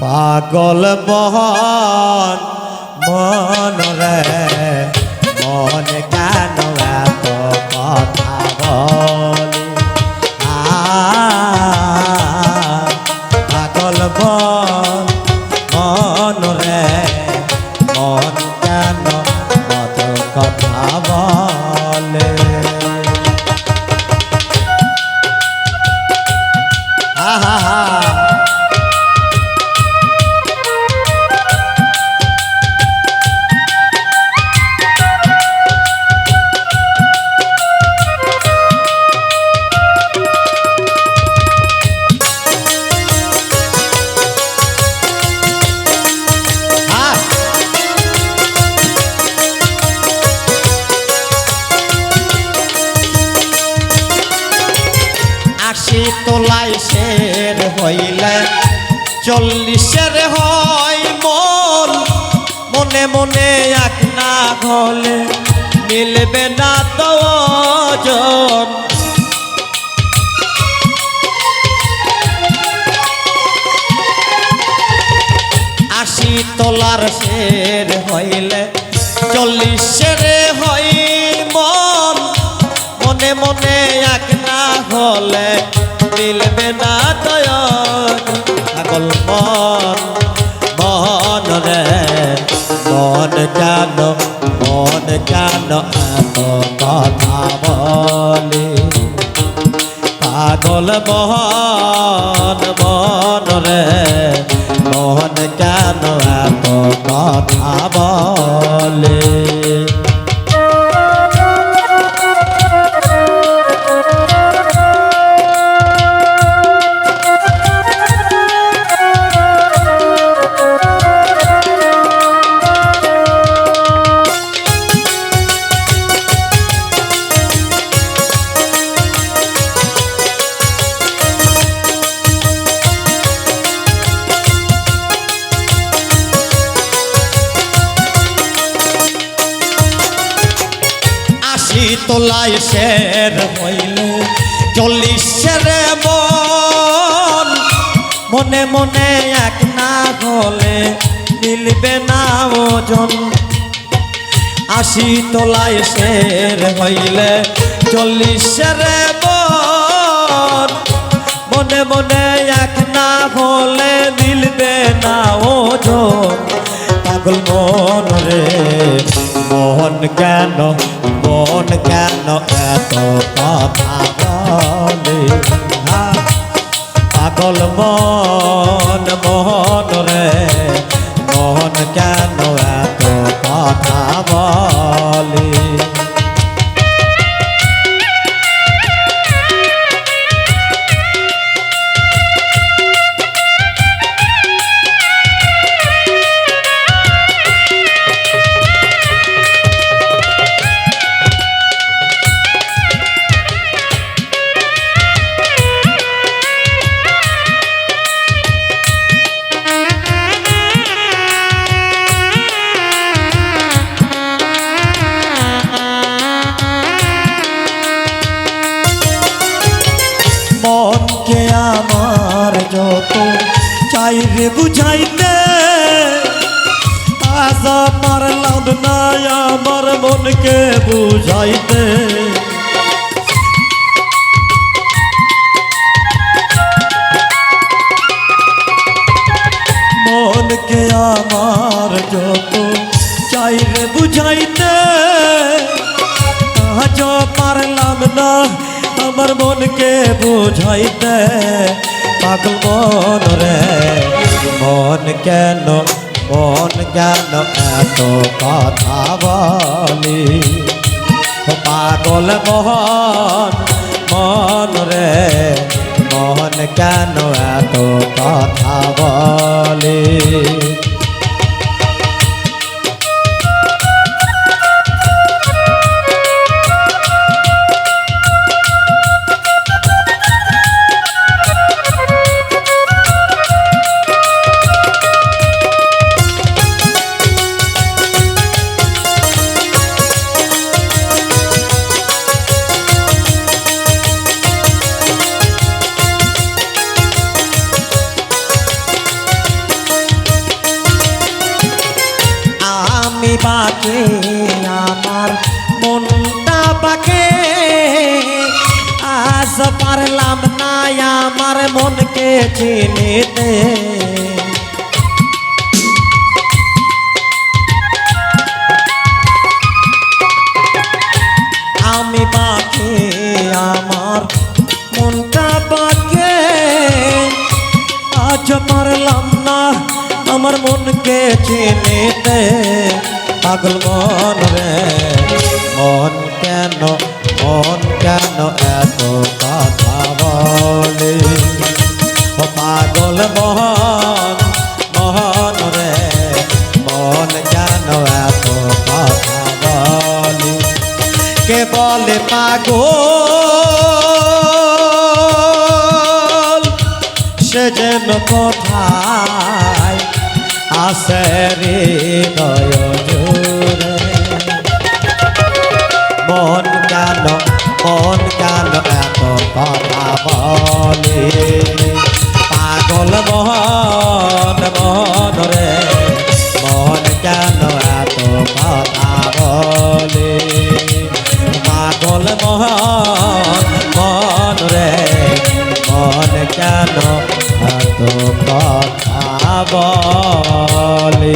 পাগল মহন মন রে মন কেন এত কথা বলে পাগল মন রে মন কেন এত কথা বলে তোলায় শের হইলে 40-এর হয় মন মনে মনে এক না হলে মিলবে না তো ওজন 80 তোলার শের হইলে 40-এর হয় মন মনে মনে এক না হলে মিলবে না তয় পাগল মন রে মন কেন এত কথা বলে পাগল মন রে মন কেন এত কথা বলে তোলায় শের হইলে 40-এর মন মনে মনে এক না হলে মিলবে না ওজন 80 তোলায় শের হইলে 40-এর মন মনে মনে এক না হলে মিলবে না ওজন পাগল মন রে মন কেন এত কথা বলে পাগল মন রে মন কেন এত কথা বলে মনকে আমার যত চাই রে বুঝাইতে আজ পারলাম না আমার মনকে বুঝাইতে মনকে আমার যত চাই রে বুঝাইতে আজ পারলাম না আমার মনকে বুঝাইতে পাগল মন রে মন কেন এত কথা বলি পাগল মন রে মন কেন এত কথা বলি বাকি আমার মনটা বাকে আজ পারলাম না আমার মনকে চিনিতে আমি বাকি আমার মনটা বাকে আজ পারলাম না আমার মনকে চিনিতে পাগল মন রে মন কেন এত কথা বলে ও পাগল মন রে মন কেন এত কথা বলে কে বলে পাগল সে যেন কোথায় আসে হৃদয় জুড়ে মন কেন এত কথা বলে পাগল মন রে মন কেন এত কথা বলে পাগল মন রে মন কেন এত কথা বলে